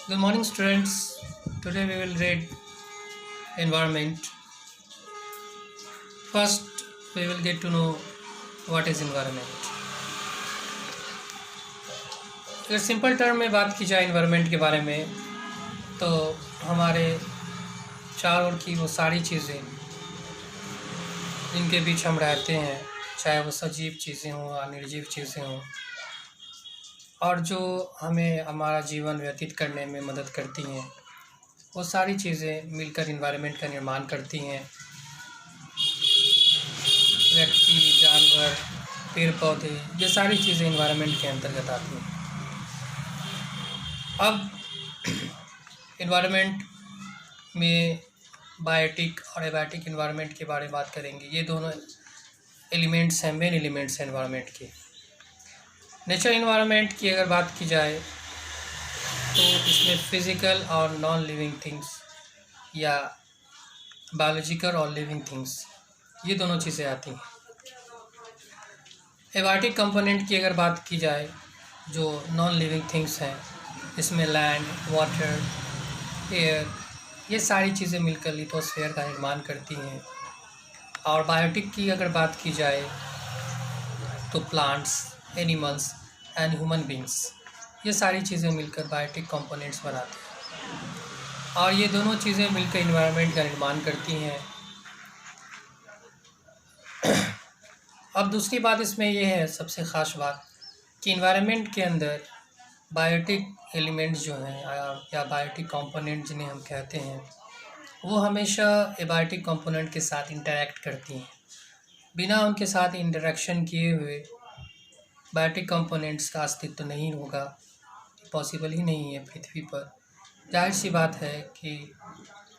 Good morning, students. Today we will read environment. First, we will get to know what is environment. अगर simple term में बात की जाए environment के बारे में तो हमारे चारों ओर की वो सारी चीज़ें जिनके बीच हम रहते हैं, चाहे वो सजीव चीज़ें हों या निर्जीव चीज़ें हों, और जो हमें हमारा जीवन व्यतीत करने में मदद करती हैं, वो सारी चीज़ें मिलकर इन्वायरमेंट का निर्माण करती हैं। व्यक्ति, जानवर, पेड़ पौधे, ये सारी चीज़ें इन्वायरमेंट के अंतर्गत आती हैं। अब इन्वायरमेंट में बायोटिक और एबायोटिक इन्वायरमेंट के बारे में बात करेंगे। ये दोनों एलिमेंट्स हैं, मेन एलिमेंट्स हैं इन्वायरमेंट के। नेचर इन्वायरमेंट की अगर बात की जाए तो इसमें फिज़िकल और नॉन लिविंग थिंग्स या बायोलॉजिकल और लिविंग थिंग्स, ये दोनों चीज़ें आती हैं। एबायोटिक कंपोनेंट की अगर बात की जाए, जो नॉन लिविंग थिंग्स हैं, इसमें लैंड, वाटर, एयर, ये सारी चीज़ें मिलकर लिथोस्फीयर का निर्माण करती हैं। और बायोटिक की अगर बात की जाए तो plants, animals and human beings, ये सारी चीज़ें मिलकर बायोटिक कंपोनेंट्स बनाते हैं और ये दोनों चीज़ें मिलकर इन्वायरमेंट का निर्माण करती हैं। अब दूसरी बात इसमें ये है, सबसे ख़ास बात, कि इन्वायरमेंट के अंदर बायोटिक एलिमेंट्स जो हैं या बायोटिक कंपोनेंट जिन्हें हम कहते हैं, वो हमेशा एबायोटिक कंपोनेंट के साथ इंटरैक्ट करती हैं। बिना उनके साथ इंटरेक्शन किए हुए बायोटिक कंपोनेंट्स का अस्तित्व नहीं होगा, पॉसिबल ही नहीं है पृथ्वी पर। जाहिर सी बात है कि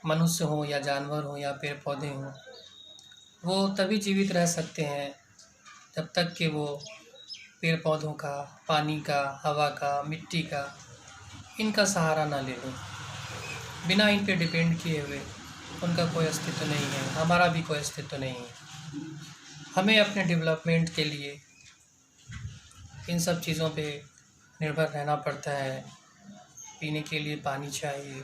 मनुष्य हो या जानवर हो या पेड़ पौधे हों, वो तभी जीवित रह सकते हैं जब तक कि वो पेड़ पौधों का, पानी का, हवा का, मिट्टी का, इनका सहारा ना ले लें। बिना इन पे डिपेंड किए हुए उनका कोई अस्तित्व नहीं है, हमारा भी कोई अस्तित्व नहीं है। हमें अपने डेवलपमेंट के लिए इन सब चीज़ों पे निर्भर रहना पड़ता है। पीने के लिए पानी चाहिए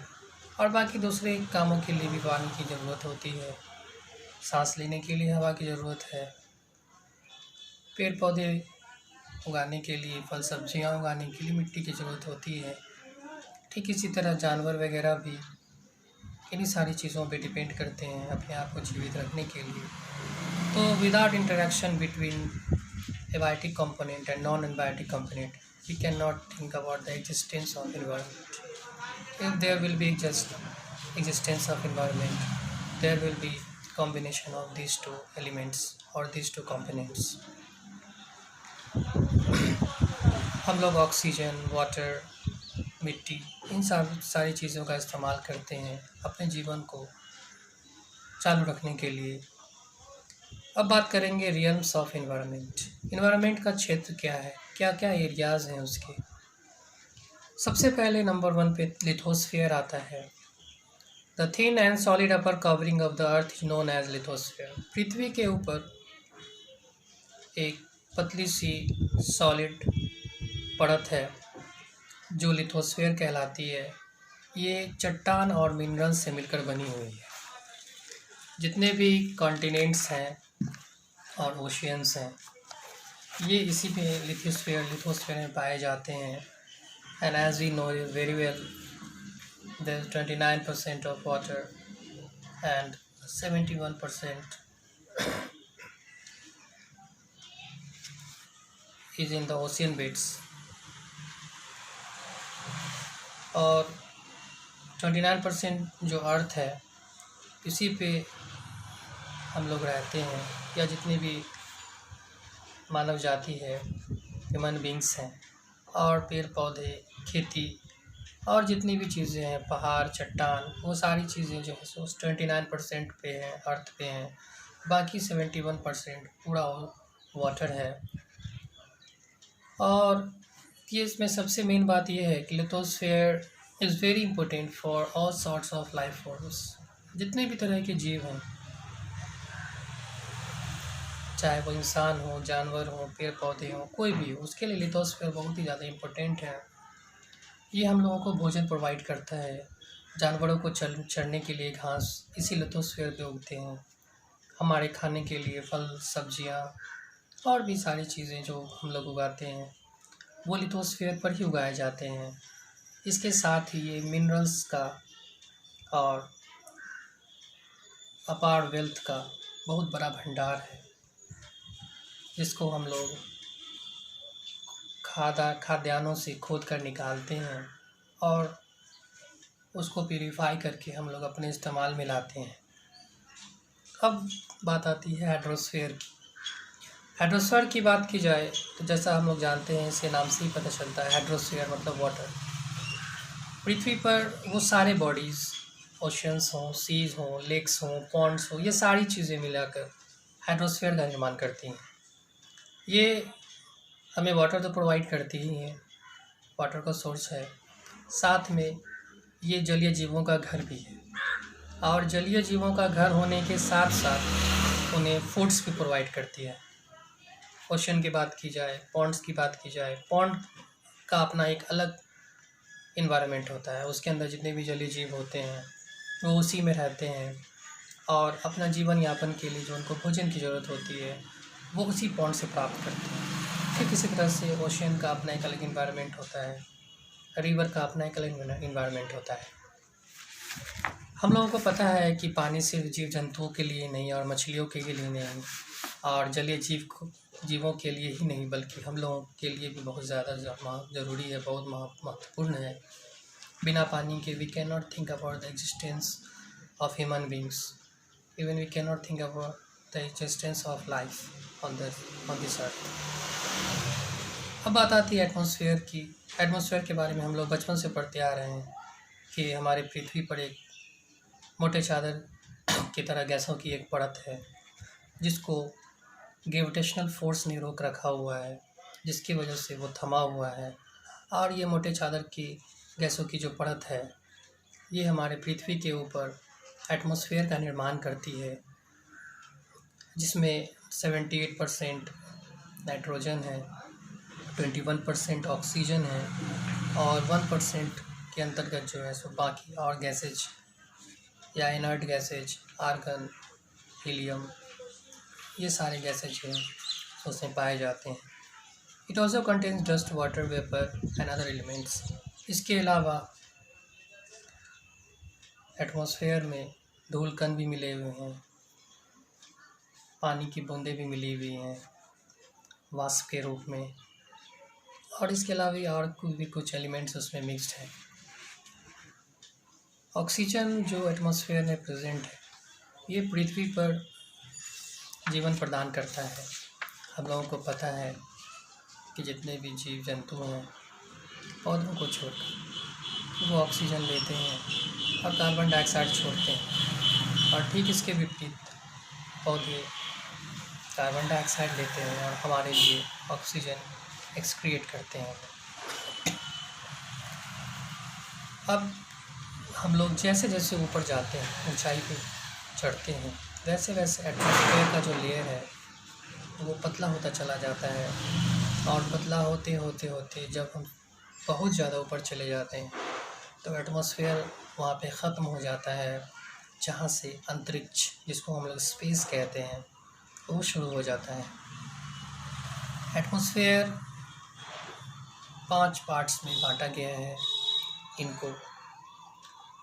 और बाकी दूसरे कामों के लिए भी पानी की ज़रूरत होती है। सांस लेने के लिए हवा की ज़रूरत है। पेड़ पौधे उगाने के लिए, फल सब्जियां उगाने के लिए मिट्टी की ज़रूरत होती है। ठीक इसी तरह जानवर वगैरह भी इन्हीं सारी चीज़ों पे डिपेंड करते हैं अपने आप को जीवित रखने के लिए। तो without interaction between abiotic component and non-abiotic component, we cannot think about the existence of environment. If there will be just existence of environment, there will be combination of these two elements or these two components. हम लोग oxygen, water, मिट्टी, इन सारी चीज़ों का इस्तेमाल करते हैं अपने जीवन को चालू रखने के लिए। अब बात करेंगे रियल्म्स ऑफ इन्वायरमेंट। इन्वायरमेंट का क्षेत्र क्या है, क्या क्या एरियाज़ हैं उसके। सबसे पहले नंबर 1 पे लिथोस्फीयर आता है। The thin and solid upper covering of the earth is known as lithosphere. पृथ्वी के ऊपर एक पतली सी सॉलिड परत है जो लिथोस्फीयर कहलाती है। ये चट्टान और मिनरल्स से मिलकर बनी हुई है। जितने भी कॉन्टिनेंट्स हैं और ओशियंस हैं, ये इसी पे लिथोस्फीयर में पाए जाते हैं। And as we know very well, there is 29% of water and 71% is in the ocean beds. और 29% जो अर्थ है, इसी पे हम लोग रहते हैं, या जितनी भी मानव जाति है, ह्यूमन बींग्स हैं, और पेड़ पौधे, खेती और जितनी भी चीज़ें हैं, पहाड़, चट्टान, वो सारी चीज़ें जो है सो 29% पे हैं, अर्थ पे हैं। बाकी 71% पूरा वाटर है। और ये इसमें सबसे मेन बात ये है कि lithosphere is very important for all sorts of life forms. जितने भी तरह के जीव हैं, चाहे वो इंसान हो, जानवर हो, पेड़ पौधे हों, कोई भी हो, उसके लिए लिथोस्फीयर बहुत ही ज़्यादा इम्पोर्टेंट है। ये हम लोगों को भोजन प्रोवाइड करता है। जानवरों को चरने के लिए घास इसी लिथोस्फीयर पे उगते हैं। हमारे खाने के लिए फल, सब्जियाँ और भी सारी चीज़ें जो हम लोग उगाते हैं वो लिथोस्फीयर पर ही उगाए जाते हैं। इसके साथ ही ये मिनरल्स का और अपार वेल्थ का बहुत बड़ा भंडार है, जिसको हम लोग खाद्यान्नों से खोद कर निकालते हैं और उसको प्यूरीफाई करके हम लोग अपने इस्तेमाल में लाते हैं। अब बात आती है हाइड्रोस्फीयर की। हाइड्रोस्फीयर की बात की जाए तो जैसा हम लोग जानते हैं, इसके नाम से ही पता चलता है, हाइड्रोस्फीयर मतलब वाटर। पृथ्वी पर वो सारे बॉडीज़, ओशियंस हों, सीज हों, लेक्स हों, पॉन्ड्स हों, ये सारी चीज़ें मिलाकर हाइड्रोस्फीयर का निर्माण करती हैं। ये हमें वाटर तो प्रोवाइड करती ही हैं, वाटर का सोर्स है, साथ में ये जलीय जीवों का घर भी है। और जलीय जीवों का घर होने के साथ साथ उन्हें फूड्स भी प्रोवाइड करती है। ओशन की बात की जाए, पॉन्ड्स की बात की जाए, पॉन्ड का अपना एक अलग इन्वायरमेंट होता है। उसके अंदर जितने भी जलीय जीव होते हैं वो उसी में रहते हैं और अपना जीवन यापन के लिए जो उनको भोजन की ज़रूरत होती है वो उसी पॉन्ड से प्राप्त करते हैं। ठीक इसी तरह से ओशियन का अपना एक अलग इन्वायरमेंट होता है, रिवर का अपना एक अलग इन्वायरमेंट होता है। हम लोगों को पता है कि पानी सिर्फ जीव जंतुओं के लिए नहीं और मछलियों के लिए नहीं और जलीय जीवों के लिए ही नहीं, बल्कि हम लोगों के लिए भी बहुत ज़्यादा ज़रूरी है, बहुत महत्वपूर्ण है। बिना पानी के we can not think about the existence of human beings, even we can not think about the existence of life on this earth. अब बात आती है एटमॉस्फेयर की। एटमॉस्फेयर के बारे में हम लोग बचपन से पढ़ते आ रहे हैं कि हमारे पृथ्वी पर एक मोटे चादर की तरह गैसों की एक परत है, जिसको ग्रेविटेशनल फोर्स ने रोक रखा हुआ है, जिसकी वजह से वो थमा हुआ है। और ये मोटे चादर की गैसों की जो परत है, ये हमारे पृथ्वी के ऊपर एटमॉस्फेयर का निर्माण करती है, जिसमें 78% नाइट्रोजन है, 21% ऑक्सीजन है और 1% के अंतर्गत जो है सो बाकी और गैसेज या इनर्ट गैसेज, आर्गन, हीलियम, ये सारे गैसेज जो हैं उसमें पाए जाते हैं। It also contains dust, water vapour and other elements. इसके अलावा एटमॉस्फेयर में धूल कण भी मिले हुए हैं, पानी की बूंदें भी मिली हुई हैं वाष्प के रूप में, और इसके अलावा और भी कुछ एलिमेंट्स उसमें मिक्स्ड हैं। ऑक्सीजन जो एटमॉस्फेयर में प्रेजेंट है, ये पृथ्वी पर जीवन प्रदान करता है। हम लोगों को पता है कि जितने भी जीव जंतु हैं, पौधों को छोड़कर वो ऑक्सीजन लेते हैं और कार्बन डाइऑक्साइड छोड़ते हैं, और ठीक इसके विपरीत पौधे कार्बन डाइऑक्साइड लेते हैं और हमारे लिए ऑक्सीजन एक्सक्रिएट करते हैं। अब हम लोग जैसे जैसे ऊपर जाते हैं, ऊंचाई पे चढ़ते हैं, वैसे वैसे एटमॉस्फेयर का जो लेयर है वो पतला होता चला जाता है, और पतला होते होते होते जब हम बहुत ज़्यादा ऊपर चले जाते हैं तो एटमॉस्फेयर वहाँ पे ख़त्म हो जाता है, जहाँ से अंतरिक्ष, जिसको हम लोग स्पेस कहते हैं, वो शुरू हो जाता है। एटमॉस्फेयर 5 पार्ट्स में बांटा गया है।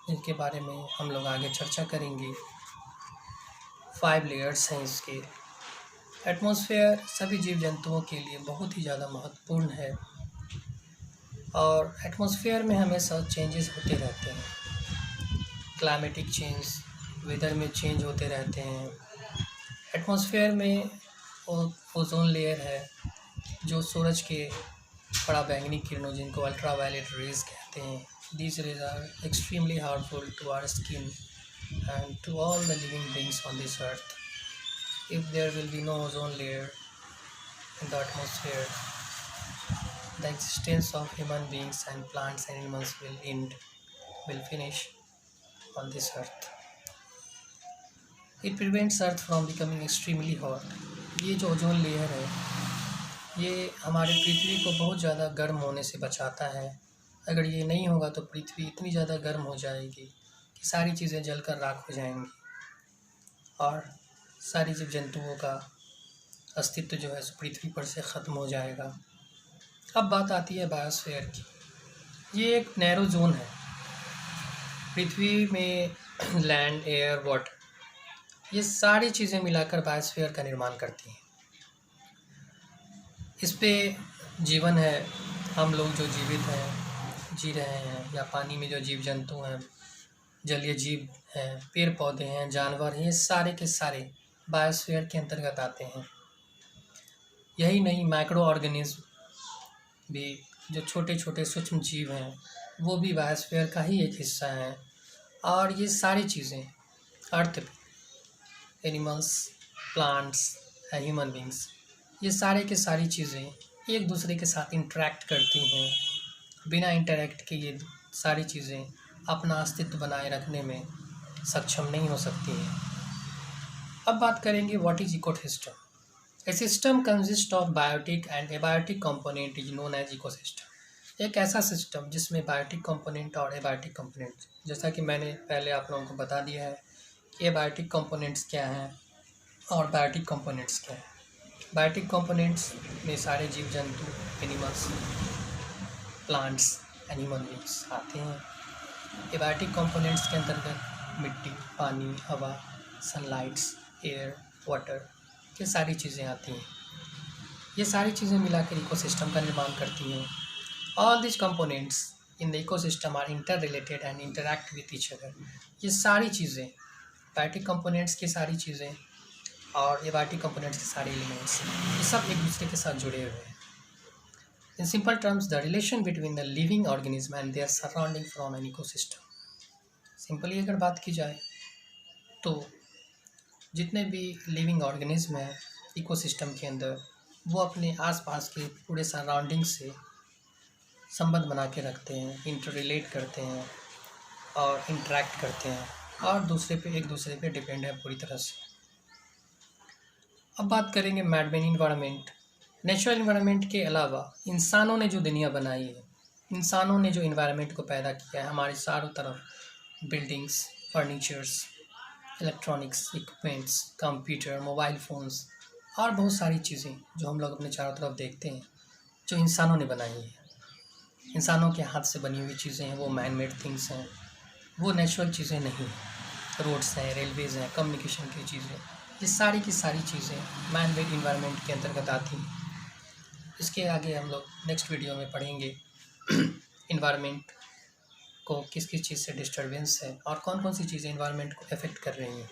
इनके बारे में हम लोग आगे चर्चा करेंगे। 5 लेयर्स हैं इसके। एटमॉस्फेयर सभी जीव जंतुओं के लिए बहुत ही ज़्यादा महत्वपूर्ण है, और एटमॉस्फेयर में हमेशा चेंजेस होते रहते हैं। क्लाइमेटिक चेंज, वेदर में चेंज होते रहते हैं। एटमॉस्फेयर में ओजोन लेयर है, जो सूरज के बड़ा बैंगनी किरणों, जिनको अल्ट्रावायलेट रेज कहते हैं, these rays are extremely harmful to our skin and to all the living beings on this earth. If there will be no ozone layer in the atmosphere, the existence of human beings and plants and animals will finish on this earth. It prevents earth from becoming extremely hot. ये जो ozone layer है, ये हमारे पृथ्वी को बहुत ज़्यादा गर्म होने से बचाता है, अगर ये नहीं होगा तो पृथ्वी इतनी ज़्यादा गर्म हो जाएगी कि सारी चीज़ें जलकर राख हो जाएंगी और सारी जीव जंतुओं का अस्तित्व जो है पृथ्वी पर से ख़त्म हो जाएगा। अब बात आती है बायोस्फीयर की। ये एक नैरो जोन है। पृथ्वी में लैंड, एयर, वाटर, ये सारी चीज़ें मिलाकर बायोस्फीयर का निर्माण करती हैं। इस पे जीवन है, हम लोग जो जीवित हैं, जी रहे हैं, या पानी में जो जीव जंतु हैं, जलीय जीव हैं, पेड़ पौधे हैं, जानवर हैं, ये सारे के सारे बायोस्फीयर के अंतर्गत आते हैं। यही नहीं, माइक्रो ऑर्गेनिज्म भी, जो छोटे छोटे सूक्ष्म जीव हैं, वो भी बायोस्फीयर का ही एक हिस्सा हैं। और ये सारी चीज़ें अर्थ पे, एनिमल्स, प्लांट्स, ह्यूमन बींग्स, ये सारे के सारी चीज़ें एक दूसरे के साथ इंटरेक्ट करती हैं। बिना इंटरेक्ट के ये सारी चीज़ें अपना अस्तित्व बनाए रखने में सक्षम नहीं हो सकती हैं। अब बात करेंगे what is ecosystem. A system consist of biotic and abiotic component is known as ecosystem. एक ऐसा सिस्टम जिसमें बायोटिक कंपोनेंट और एबायोटिक कंपोनेंट, जैसा कि मैंने पहले आप लोगों को बता दिया है कि एबायोटिक कंपोनेंट्स क्या हैं और बायोटिक कंपोनेंट्स क्या हैं। बायोटिक कंपोनेंट्स में सारे जीव जंतु, animals, plants and human beings आते हैं। एबायोटिक कंपोनेंट्स के अंतर्गत मिट्टी, पानी, हवा, सनलाइट्स, एयर, वाटर, ये सारी चीज़ें आती हैं। ये सारी चीज़ें मिलाकर इकोसिस्टम का निर्माण करती हैं। All this components in the ecosystem are inter related and interact with each other. ये सारी चीज़ें, बायोटिक कंपोनेंट्स की सारी चीज़ें और एबायोटिक कंपोनेंट्स के सारे एलिमेंट्स, ये सब एक दूसरे के साथ जुड़े हुए हैं। In simple terms, the relation between the living organism and their surrounding from an ecosystem. Simply अगर बात की जाए तो जितने भी लिविंग ऑर्गेनिज्म हैं इकोसिस्टम के अंदर, वो अपने आसपास के पूरे सराउंडिंग से संबंध बना के रखते हैं, इंटर रिलेट करते हैं और इंटरेक्ट करते हैं और एक दूसरे पे डिपेंड है पूरी तरह से। अब बात करेंगे मैन-मेड इन्वायरमेंट। नेचुरल इन्वायरमेंट के अलावा इंसानों ने जो दुनिया बनाई है, इंसानों ने जो इन्वायरमेंट को पैदा किया है, हमारे चारों तरफ buildings, furnitures, electronics equipments, computer, mobile phones और बहुत सारी चीज़ें जो हम लोग अपने चारों तरफ देखते हैं, जो इंसानों ने बनाई है। इंसानों के हाथ से बनी हुई चीज़ें हैं, वो मैन मेड थिंग्स हैं, वो नेचुरल चीज़ें नहीं हैं। रोड्स हैं, रेलवेज़ हैं, कम्युनिकेशन की चीज़ें, ये सारी की सारी चीज़ें मैन मेड इन्वायरमेंट के अंतर्गत आती हैं। इसके आगे हम लोग नेक्स्ट वीडियो में पढ़ेंगे इन्वायरमेंट को किस किस चीज़ से डिस्टर्बेंस है और कौन कौन सी चीज़ें इन्वायरमेंट को अफेक्ट कर रही हैं।